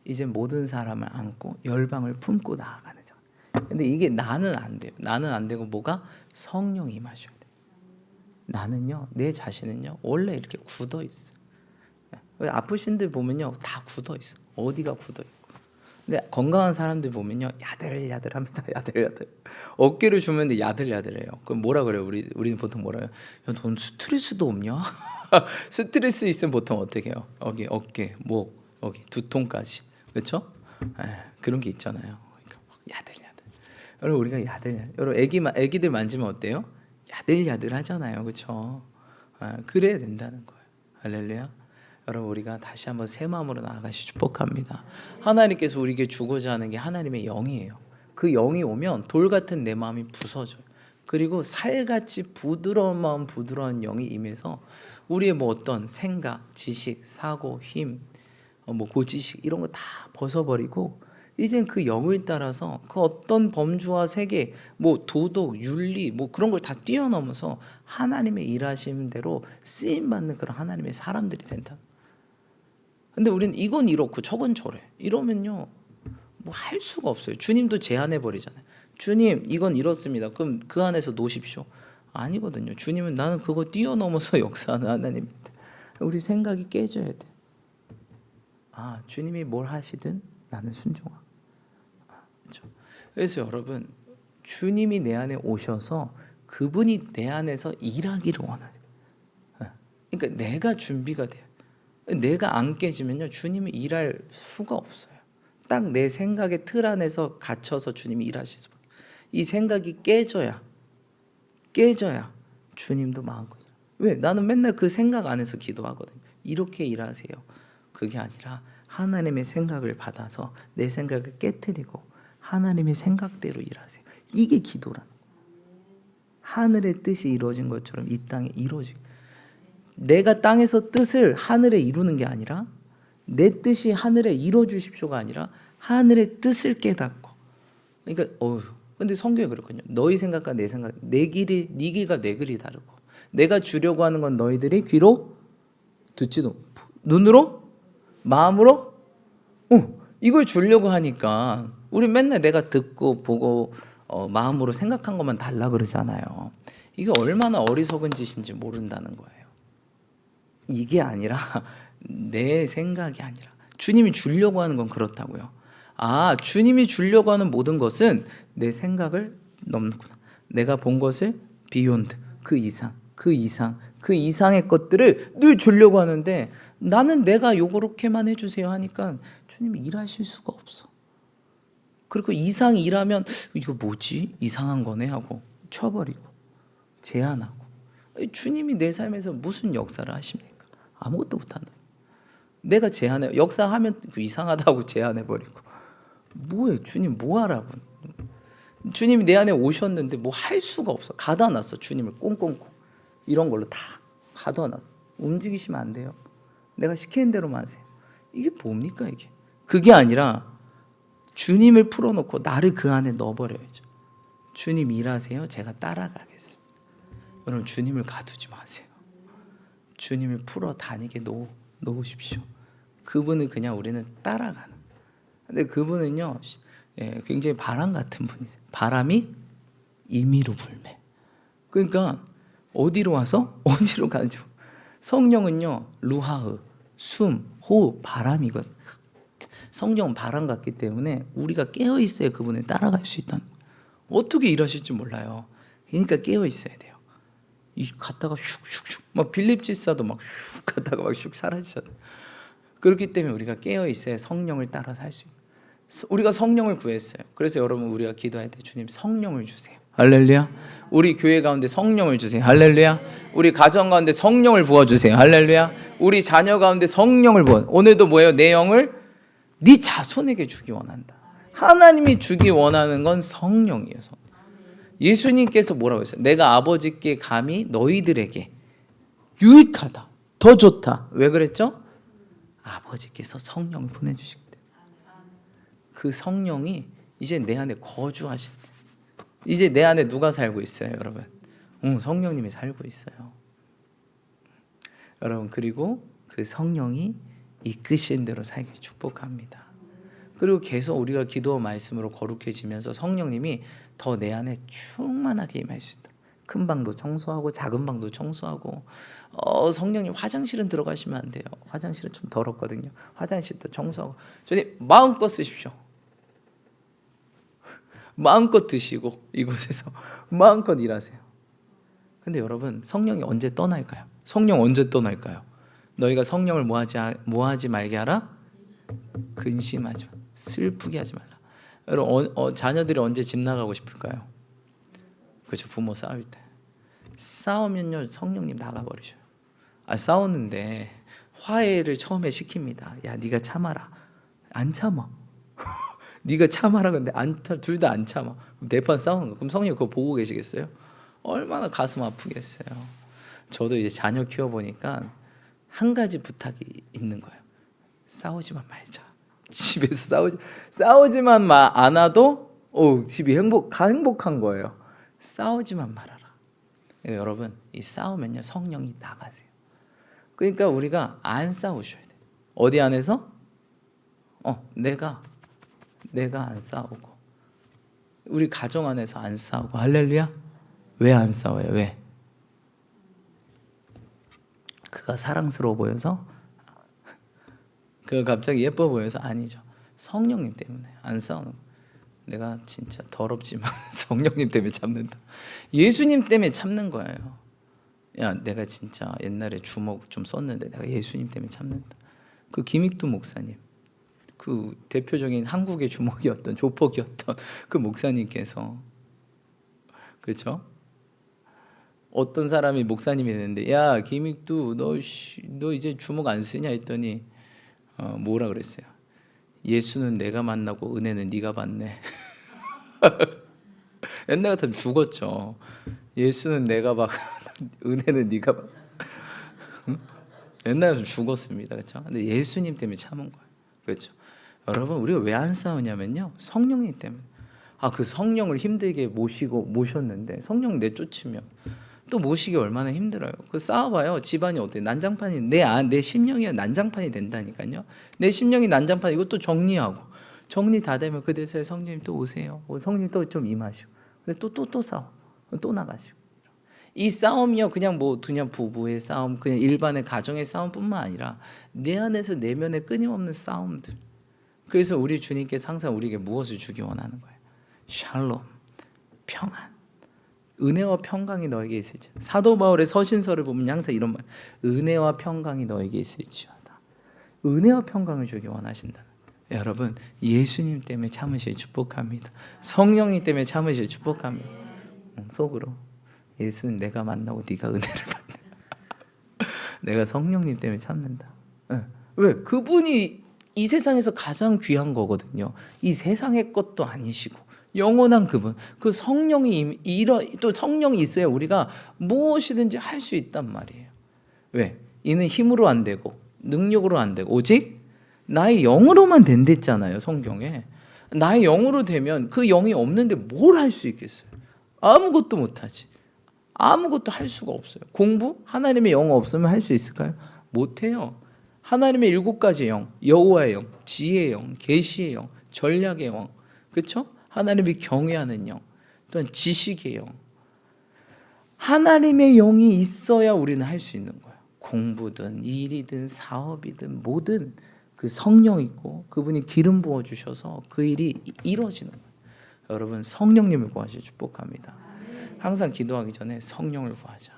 [SPEAKER 1] 이제 모든 사람을 안고 열방을 품고 나아가는 점. 근데 이게 나는 안 돼요. 나는 안 되고 뭐가? 성령이 임하셔야 돼요. 나는요, 내 자신은요, 원래 이렇게 굳어 있어요. 아프신들 보면요, 다 굳어 있어. 어디가 굳어 있고. 근데 건강한 사람들 보면요, 야들야들합니다. 야들야들. 어깨를 주면 야들야들해요. 그럼 뭐라 그래요? 우리는 보통 뭐라 해요? 야, 넌 스트레스도 없냐? 스트레스 있으면 보통 어떻게 해요? 여기 어깨, 목, 여기 두통까지. 그렇죠? 그런 게 있잖아요. 그러니까 야들야들. 여러분, 우리가 야들야들. 여러분, 애기들 만지면 어때요? 야들야들 하잖아요. 그렇죠? 그래야 된다는 거예요. 할렐루야. 여러분, 우리가 다시 한번 새 마음으로 나아가시 축복합니다. 하나님께서 우리에게 주고자 하는 게 하나님의 영이에요. 그 영이 오면 돌 같은 내 마음이 부서져요. 그리고 살같이 부드러운 마음, 부드러운 영이 임해서 우리의 뭐 어떤 생각, 지식, 사고, 힘, 뭐 고지식 이런 거 다 벗어버리고 이젠 그 영을 따라서 그 어떤 범주와 세계, 뭐 도덕, 윤리, 뭐 그런 걸 다 뛰어넘어서 하나님의 일하심대로 쓰임 받는 그런 하나님의 사람들이 된다. 근데 우리는 이건 이렇고 저건 저래. 이러면요, 뭐 할 수가 없어요. 주님도 제한해 버리잖아요. 주님, 이건 이렇습니다. 그럼 그 안에서 놓으십시오. 아니거든요. 주님은 나는 그거 뛰어넘어서 역사하는 하나님입니다. 우리 생각이 깨져야 돼. 아, 주님이 뭘 하시든 나는 순종하고. 그렇죠? 그래서 여러분, 주님이 내 안에 오셔서 그분이 내 안에서 일하기를 원하죠. 그러니까 내가 준비가 돼요. 내가 안 깨지면요, 주님이 일할 수가 없어요. 딱 내 생각의 틀 안에서 갇혀서 주님이 일하실 수밖에. 이 생각이 깨져야 주님도 마음껏. 왜? 나는 맨날 그 생각 안에서 기도하거든요. 이렇게 일하세요. 그게 아니라 하나님의 생각을 받아서 내 생각을 깨트리고 하나님의 생각대로 일하세요. 이게 기도라는 거예요. 하늘의 뜻이 이루어진 것처럼 이 땅에 이루어지고, 내가 땅에서 뜻을 하늘에 이루는 게 아니라 내 뜻이 하늘에 이루어 주십시오가 아니라 하늘의 뜻을 깨닫고. 그러니까 근데 성경에 그렇거든요. 너희 생각과 내 생각, 내 길이 네 길과 내 길이 다르고, 내가 주려고 하는 건 너희들이 귀로 듣지도, 눈으로, 마음으로, 이걸 주려고 하니까 우리 맨날 내가 듣고 보고 마음으로 생각한 것만 달라 그러잖아요. 이게 얼마나 어리석은 짓인지 모른다는 거예요. 이게 아니라 내 생각이 아니라 주님이 주려고 하는 건 그렇다고요. 아, 주님이 주려고 하는 모든 것은 내 생각을 넘는구나. 내가 본 것을 비욘드, 그 이상의 것들을 늘 주려고 하는데, 나는 내가 요렇게만 해주세요 하니까 주님이 일하실 수가 없어. 그리고 이상 일하면 이거 뭐지? 이상한 거네 하고 쳐버리고 제한하고. 주님이 내 삶에서 무슨 역사를 하십니까? 아무것도 못한다. 내가 제한해, 역사하면 이상하다고 제한해버리고. 뭐해? 주님 뭐 하라고? 주님이 내 안에 오셨는데 뭐 할 수가 없어. 가둬놨어. 주님을 꽁꽁꽁 이런 걸로 다 가둬놨어. 움직이시면 안 돼요. 내가 시키는 대로만 하세요. 이게 뭡니까 이게? 그게 아니라 주님을 풀어놓고 나를 그 안에 넣어버려야죠. 주님 일하세요. 제가 따라가겠습니다. 여러분, 주님을 가두지 마세요. 주님을 풀어 다니게 놓으십시오. 그분은 그냥 우리는 따라가는. 근데 그분은요, 굉장히 바람 같은 분이세요. 바람이 임의로 불매. 그러니까 어디로 와서 어디로 가죠. 성령은요, 루하흐, 숨, 호흡, 바람이거든. 성령은 바람 같기 때문에 우리가 깨어 있어야 그분에 따라갈 수 있다는 거예요. 어떻게 일하실지 몰라요. 그러니까 깨어 있어야 돼요. 갔다가 슉슉슉, 막 빌립 집사도 막 슉 갔다가 막 슉 사라지잖아요. 그렇기 때문에 우리가 깨어 있어야 성령을 따라 살 수 있어요. 우리가 성령을 구했어요. 그래서 여러분, 우리가 기도할 때 주님 성령을 주세요. 할렐루야. 우리 교회 가운데 성령을 주세요. 할렐루야. 우리 가정 가운데 성령을 부어주세요. 할렐루야. 우리 자녀 가운데 성령을 부어. 오늘도 뭐예요? 내 영을 네 자손에게 주기 원한다. 하나님이 주기 원하는 건 성령이에요. 예수님께서 뭐라고 했어요? 내가 아버지께 감히 너희들에게 유익하다, 더 좋다. 왜 그랬죠? 아버지께서 성령을 보내주시기 때문에. 그 성령이 이제 내 안에 거주하신다. 이제 내 안에 누가 살고 있어요, 여러분? 성령님이 살고 있어요. 여러분, 그리고 그 성령이 이끄신 대로 살길 축복합니다. 그리고 계속 우리가 기도 말씀으로 거룩해지면서 성령님이 더 내 안에 충만하게 임할 수 있다. 큰 방도 청소하고 작은 방도 청소하고. 성령님 화장실은 들어가시면 안 돼요. 화장실은 좀 더럽거든요. 화장실도 청소하고. 주님 마음껏 쓰십시오. 마음껏 드시고 이곳에서 마음껏 일하세요. 근데 여러분, 성령이 언제 떠날까요? 성령 언제 떠날까요? 너희가 성령을 뭐하지 말게 하라? 근심하지 마. 슬프게 하지 말라. 여러분, 자녀들이 언제 집 나가고 싶을까요? 그렇죠. 부모 싸울 때. 싸우면요, 성령님 나가버리셔요. 싸우는데 화해를 처음에 시킵니다. 야, 네가 참아라. 안 참아. 네가 참아라. 근데 둘 다 안 참아. 대판 싸우는 거. 그럼 성령이 그거 보고 계시겠어요? 얼마나 가슴 아프겠어요. 저도 이제 자녀 키워보니까 한 가지 부탁이 있는 거예요. 싸우지만 말자. 집에서 싸우지만 않아도 집이 행복한 거예요. 싸우지만 말아라. 그러니까 여러분, 이 싸우면요 성령이 나가세요. 그러니까 우리가 안 싸우셔야 돼. 어디 안에서? 내가 안 싸우고, 우리 가정 안에서 안 싸우고. 할렐루야. 왜 안 싸워요? 왜? 그가 사랑스러워 보여서? 그가 갑자기 예뻐 보여서? 아니죠. 성령님 때문에 안 싸우는 거예요. 내가 진짜 더럽지만 성령님 때문에 참는다. 예수님 때문에 참는 거예요. 야, 내가 진짜 옛날에 주먹 좀 썼는데 내가 예수님 때문에 참는다. 그 김익두 목사님, 그 대표적인 한국의 주먹이었던, 조폭이었던 그 목사님께서, 그렇죠? 어떤 사람이 목사님이 됐는데, 야 김익두, 너 이제 주먹 안 쓰냐 했더니 뭐라 그랬어요? 예수는 내가 만나고 은혜는 네가 받네. 옛날 같으면 죽었죠. 예수는 내가 받고 은혜는 네가 받. 옛날 같으면 죽었습니다. 그렇죠? 근데 예수님 때문에 참은 거예요. 그렇죠? 여러분, 우리가 왜 안 싸우냐면요, 성령님 때문에. 그 성령을 힘들게 모셨는데 성령 내쫓으면 또 모시기 얼마나 힘들어요. 그 싸워봐요. 집안이 어때? 난장판이, 내 심령이 난장판이 된다니까요. 내 심령이 난장판, 이것도 정리하고, 정리 다 되면 그 대사에 성령님 또 오세요. 성령님 또 좀 임하시고, 근데 또 싸워, 또 나가시고. 이 싸움이요, 그냥 부부의 싸움, 그냥 일반의 가정의 싸움뿐만 아니라 내 안에서 내면의 끊임없는 싸움들. 그래서 우리 주님께서 항상 우리에게 무엇을 주기 원하는 거예요? 샬롬, 평안. 은혜와 평강이 너에게 있을지어다. 사도 바울의 서신서를 보면 항상 이런 말, 은혜와 평강이 너에게 있을지어다. 은혜와 평강을 주기 원하신다. 여러분, 예수님 때문에 참으실 축복합니다. 성령님 때문에 참으실 축복합니다. 속으로, 예수는 내가 만나고 네가 은혜를 받는다. 내가 성령님 때문에 참는다. 왜? 그분이 이 세상에서 가장 귀한 거거든요. 이 세상의 것도 아니시고 영원한 그분, 그 성령이 또 성령이 있어야 우리가 무엇이든지 할 수 있단 말이에요. 왜? 이는 힘으로 안 되고 능력으로 안 되고 오직 나의 영으로만 된댔잖아요. 성경에. 나의 영으로 되면 그 영이 없는데 뭘 할 수 있겠어요? 아무것도 못하지. 아무것도 할 수가 없어요. 공부? 하나님의 영 없으면 할 수 있을까요? 못해요. 하나님의 7가지 영, 여호와의 영, 지혜의 영, 계시의 영, 전략의 영, 그렇죠? 하나님이 경외하는 영, 또한 지식의 영. 하나님의 영이 있어야 우리는 할 수 있는 거예요. 공부든 일이든 사업이든 뭐든 그 성령 있고 그분이 기름 부어 주셔서 그 일이 이루어지는 거예요. 여러분, 성령님을 구하시길 축복합니다. 항상 기도하기 전에 성령을 구하자.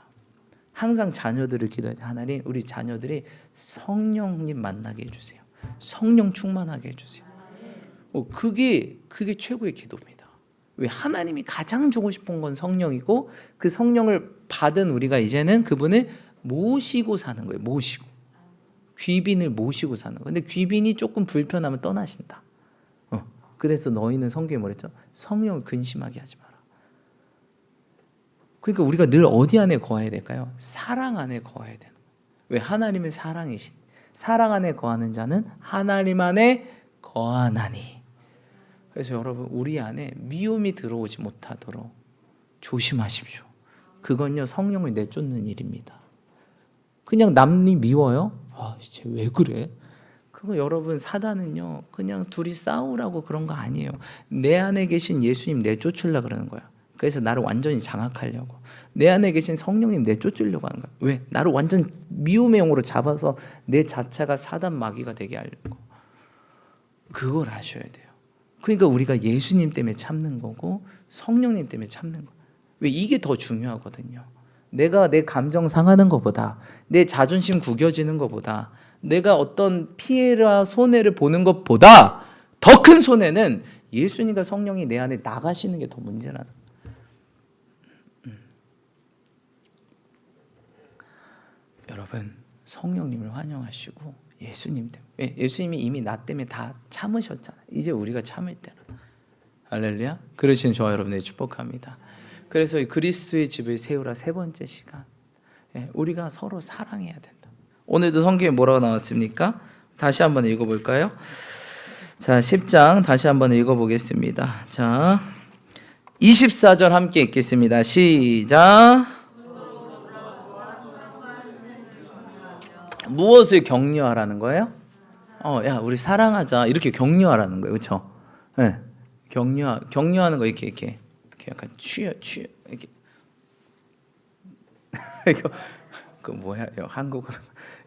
[SPEAKER 1] 항상 자녀들을 기도할 때, 하나님, 우리 자녀들이 성령님 만나게 해주세요. 성령 충만하게 해주세요. 그게 최고의 기도입니다. 왜? 하나님이 가장 주고 싶은 건 성령이고, 그 성령을 받은 우리가 이제는 그분을 모시고 사는 거예요. 모시고, 귀빈을 모시고 사는 거예요. 근데 귀빈이 조금 불편하면 떠나신다. 그래서 너희는 성경에 뭐랬죠? 성령을 근심하게 하지 마라. 그러니까 우리가 늘 어디 안에 거해야 될까요? 사랑 안에 거해야 되는 거예요. 왜? 하나님은 사랑이신, 사랑 안에 거하는 자는 하나님 안에 거하나니. 그래서 여러분, 우리 안에 미움이 들어오지 못하도록 조심하십시오. 그건요, 성령을 내쫓는 일입니다. 그냥 남이 미워요? 쟤 왜 그래? 그거 여러분, 사단은요 그냥 둘이 싸우라고 그런 거 아니에요. 내 안에 계신 예수님 내쫓으려고 그러는 거야. 그래서 나를 완전히 장악하려고, 내 안에 계신 성령님 내쫓으려고 하는 거야. 왜? 나를 완전 미움의 영으로 잡아서 내 자체가 사단 마귀가 되게 하려고. 그걸 아셔야 돼요. 그러니까 우리가 예수님 때문에 참는 거고 성령님 때문에 참는 거. 왜? 이게 더 중요하거든요. 내가 내 감정 상하는 것보다, 내 자존심 구겨지는 것보다, 내가 어떤 피해나 손해를 보는 것보다 더 큰 손해는 예수님과 성령이 내 안에 나가시는 게 더 문제라는 거예요. 여러분, 성령님을 환영하시고 예수님 때문에. 예수님이 이미 나 때문에 다 참으셨잖아요. 이제 우리가 참을 때라. 할렐루야. 그러신 저와 여러분들 축복합니다. 그래서 이 그리스도의 집을 세우라 세 번째 시간. 우리가 서로 사랑해야 된다. 오늘도 성경에 뭐라고 나왔습니까? 다시 한번 읽어볼까요? 자, 10장 다시 한번 읽어보겠습니다. 자, 24절 함께 읽겠습니다. 시작. 무엇을 격려하라는 거예요? 야, 우리 사랑하자. 이렇게 격려하라는 거예요. 그렇죠? 네. 격려하는 거 이렇게 약간 취해 이렇게. 그 뭐야? 한국어로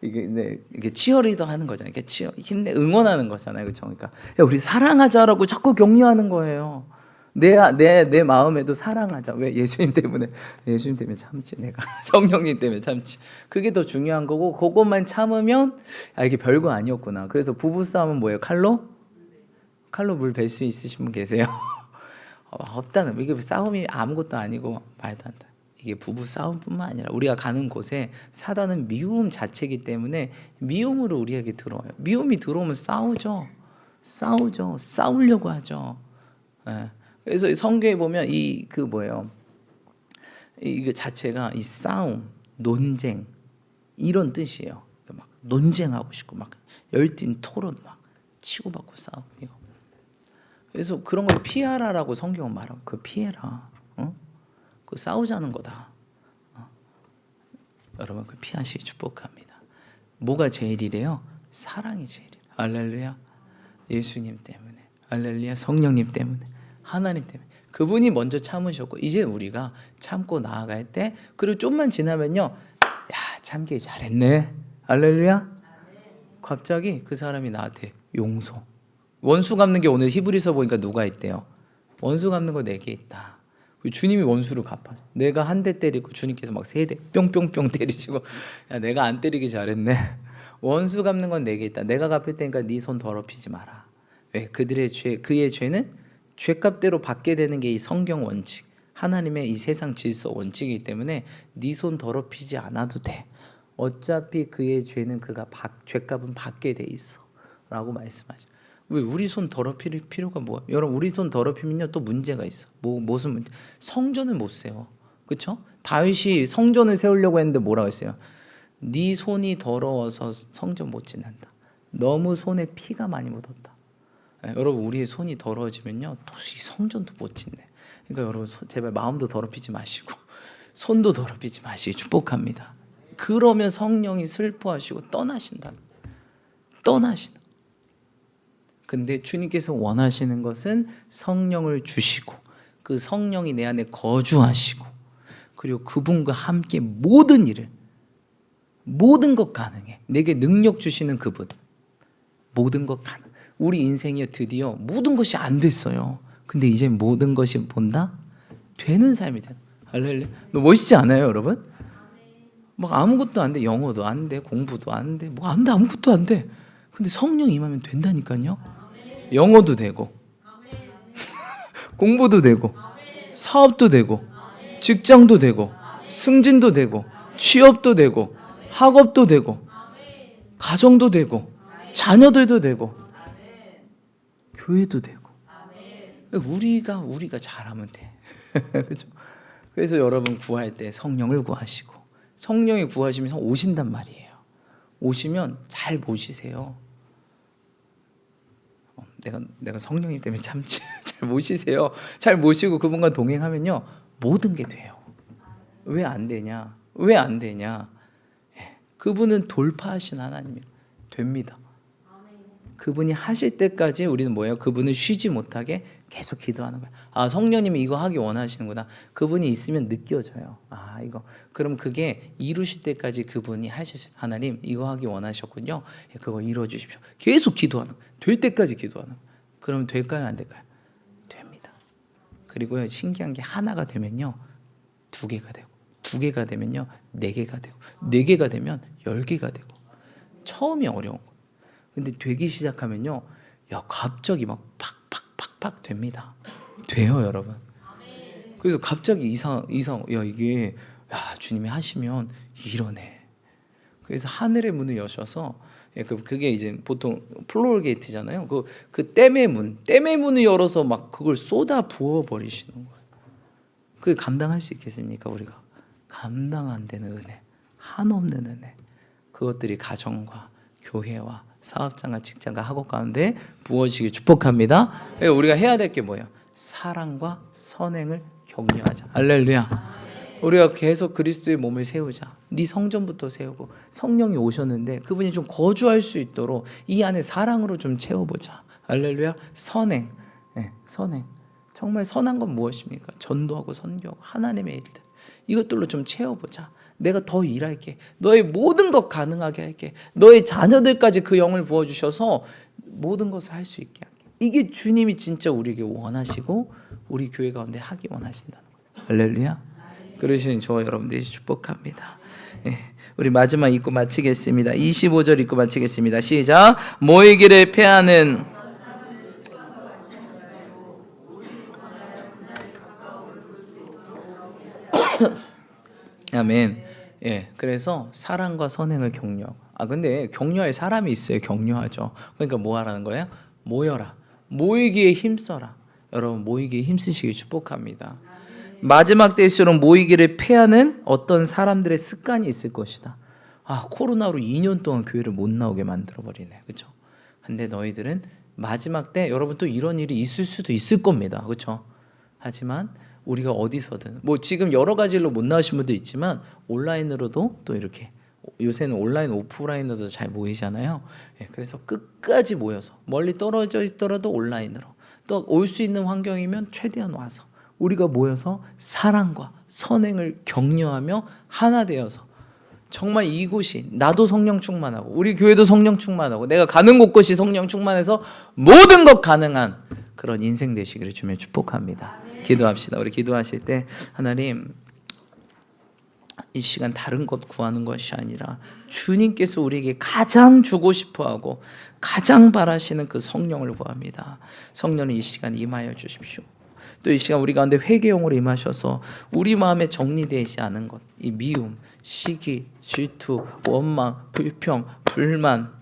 [SPEAKER 1] 이게 치어리더 하는 거잖아요. 이렇게 힘내 응원하는 거잖아요. 그렇죠? 그러니까 야, 우리 사랑하자라고 자꾸 격려하는 거예요. 내 마음에도 사랑하자. 왜? 예수님 때문에 참지. 내가 성령님 때문에 참지. 그게 더 중요한 거고, 그것만 참으면 이게 별거 아니었구나. 그래서 부부 싸움은 뭐예요? 칼로 물 뵐 수 있으신 분 계세요? 없다는. 이게 싸움이 아무것도 아니고 말도 안 돼. 이게 부부 싸움뿐만 아니라 우리가 가는 곳에 사단은 미움 자체이기 때문에 미움으로 우리에게 들어와요. 미움이 들어오면 싸우죠. 싸우려고 하죠. 네. 그래서 성경에 보면 이거 자체가 이 싸움, 논쟁 이런 뜻이에요. 막 논쟁하고 싶고 막 열띤 토론 막 치고받고 싸우고 이거. 그래서 그런 걸 피하라라고 성경은 말하고 그 피해라. 그 싸우자는 거다. 여러분 그 피하시기 축복합니다. 뭐가 제일이래요? 사랑이 제일이래요. 할렐루야. 예수님 때문에, 할렐루야. 성령님 때문에, 하나님 때문에. 그분이 먼저 참으셨고 이제 우리가 참고 나아갈 때, 그리고 좀만 지나면요, 야 참기 잘했네. 할렐루야. 갑자기 그 사람이 나한테 용서. 원수 갚는 게 오늘 히브리서 보니까 누가 있대요? 원수 갚는 거 내게 있다. 주님이 원수를 갚아. 내가 한 대 때리고 주님께서 막 세 대 뿅뿅뿅 때리시고, 야 내가 안 때리기 잘했네. 원수 갚는 건 내게 있다. 내가 갚을 테니까 네 손 더럽히지 마라. 왜? 그의 죄는 죄값대로 받게 되는 게 이 성경 원칙, 하나님의 이 세상 질서 원칙이기 때문에 네 손 더럽히지 않아도 돼. 어차피 그의 죄는 죄값은 받게 돼 있어. 라고 말씀하죠. 왜 우리 손 더럽힐 필요가 뭐야? 여러분 우리 손 더럽히면요 또 문제가 있어. 무슨 문제? 성전을 못 세워. 그렇죠? 다윗이 성전을 세우려고 했는데 뭐라고 했어요? 네 손이 더러워서 성전 못 짓는다. 너무 손에 피가 많이 묻었다. 여러분 우리의 손이 더러워지면요 또 이 성전도 못 짓네. 그러니까 여러분 제발 마음도 더럽히지 마시고 손도 더럽히지 마시기 축복합니다. 그러면 성령이 슬퍼하시고 떠나신다. 근데 주님께서 원하시는 것은 성령을 주시고 그 성령이 내 안에 거주하시고 그리고 그분과 함께 모든 것 가능해. 내게 능력 주시는 그분, 모든 것 가능. 우리 인생이 드디어 모든 것이 안 됐어요. 근데 이제 모든 것이 뭔다? 되는 삶이 돼. 할렐루야. 너무 멋있지 않아요, 여러분? 막 아무것도 안 돼. 영어도 안 돼. 공부도 안 돼. 뭐 안 돼. 아무것도 안 돼. 근데 성령 임하면 된다니까요. 영어도 되고 공부도 되고 사업도 되고 직장도 되고 승진도 되고 취업도 되고 학업도 되고 가정도 되고 자녀들도 되고 교회도 되고 우리가 잘하면 돼. 그렇죠? 그래서 여러분 구할 때 성령을 구하시고 성령이 구하시면 오신단 말이에요. 오시면 잘 모시세요. 내가 성령님 때문에 참지. 잘 모시세요. 잘 모시고 그분과 동행하면요 모든 게 돼요. 왜 안 되냐? 그분은 돌파하신 하나님이에요. 됩니다. 그분이 하실 때까지 우리는 뭐예요? 그분을 쉬지 못하게 계속 기도하는 거예요. 아, 성령님이 이거 하기 원하시는구나. 그분이 있으면 느껴져요. 아, 이거. 그럼 그게 이루실 때까지 그분이 하나님 이거 하기 원하셨군요. 그거 이루어 주십시오. 계속 기도하는 거예요. 될 때까지 기도하는 거예요. 그럼 될까요? 안 될까요? 됩니다. 그리고요, 신기한 게 하나가 되면요 2개가 되고 2개가 되면요 4개가 되고 4개가 되면 10개가 되고. 처음이 어려운 거예요. 근데 되기 시작하면요 야 갑자기 막 팍팍팍팍 됩니다. 돼요, 여러분. 그래서 갑자기 이상 야 주님이 하시면 이러네. 그래서 하늘의 문을 여셔서 예, 그게 이제 보통 플로어 게이트잖아요. 그 댐의 문을 열어서 막 그걸 쏟아 부어 버리시는 거예요. 그게 감당할 수 있겠습니까? 우리가 감당 안 되는 은혜, 한없는 은혜, 그것들이 가정과 교회와 사업장과 직장과 학업 가운데 부어지기 축복합니다. 우리가 해야 될 게 뭐예요? 사랑과 선행을 격려하자. 할렐루야. 우리가 계속 그리스도의 몸을 세우자. 네 성전부터 세우고 성령이 오셨는데 그분이 좀 거주할 수 있도록 이 안에 사랑으로 좀 채워보자. 할렐루야. 선행. 네, 선행. 정말 선한 건 무엇입니까? 전도하고 선교하고 하나님의 일들. 이것들로 좀 채워보자. 내가 더 일할게. 너의 모든 것 가능하게 할게. 너의 자녀들까지 그 영을 부어주셔서 모든 것을 할 수 있게 할게. 이게 주님이 진짜 우리에게 원하시고 우리 교회 가운데 하기 원하신다는 거예요. 할렐루야. 그러시니 저와 여러분들이 축복합니다. 예, 우리 마지막 읽고 마치겠습니다. 25절 읽고 마치겠습니다. 시작. 모이기를 패하는 아멘. 예, 그래서 사랑과 선행을 격려하고. 근데 격려할 사람이 있어요. 격려하죠. 그러니까 뭐 하라는 거예요? 모여라. 모이기에 힘써라. 여러분 모이기에 힘쓰시기 축복합니다. 마지막 때일수록 모이기를 패하는 어떤 사람들의 습관이 있을 것이다. 코로나로 2년 동안 교회를 못 나오게 만들어버리네. 그렇죠? 근데 너희들은 마지막 때 여러분 또 이런 일이 있을 수도 있을 겁니다. 그렇죠? 하지만 우리가 어디서든 뭐 지금 여러 가지 일로 못 나오신 분도 있지만 온라인으로도 또 이렇게 요새는 온라인 오프라인으로도 잘 모이잖아요. 그래서 끝까지 모여서 멀리 떨어져 있더라도 온라인으로 또 올 수 있는 환경이면 최대한 와서 우리가 모여서 사랑과 선행을 격려하며 하나 되어서 정말 이곳이 나도 성령 충만하고 우리 교회도 성령 충만하고 내가 가는 곳곳이 성령 충만해서 모든 것 가능한 그런 인생 되시기를 주며 축복합니다. 기도합시다. 우리 기도하실 때 하나님 이 시간 다른 것 구하는 것이 아니라 주님께서 우리에게 가장 주고 싶어하고 가장 바라시는 그 성령을 구합니다. 성령은 이 시간 임하여 주십시오. 또 이 시간 우리 가운데 회개용으로 임하셔서 우리 마음에 정리되지 않은 것, 이 미움, 시기, 질투, 원망, 불평, 불만,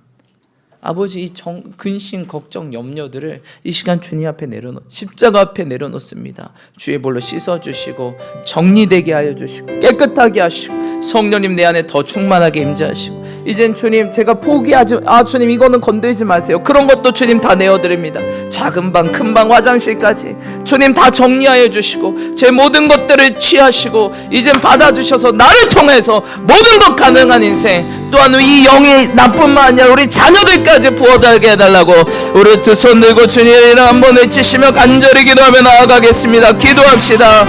[SPEAKER 1] 아버지 이 근심, 걱정, 염려들을 이 시간 주님 앞에 십자가 앞에 내려놓습니다. 주의 볼로 씻어주시고 정리되게 하여 주시고 깨끗하게 하시고 성령님 내 안에 더 충만하게 임재하시고 이젠 주님 제가 포기하지 주님 이거는 건들지 마세요. 그런 것도 주님 다 내어드립니다. 작은 방, 큰 방, 화장실까지 주님 다 정리하여 주시고 제 모든 것들을 취하시고 이젠 받아주셔서 나를 통해서 모든 것 가능한 인생 또한 이 영이 나뿐만 아니라 우리 자녀들까지 부어달게 해달라고 우리 두 손 들고 주님의 이름 한번 외치시며 간절히 기도하며 나아가겠습니다. 기도합시다.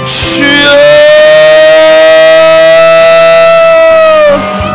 [SPEAKER 1] 주여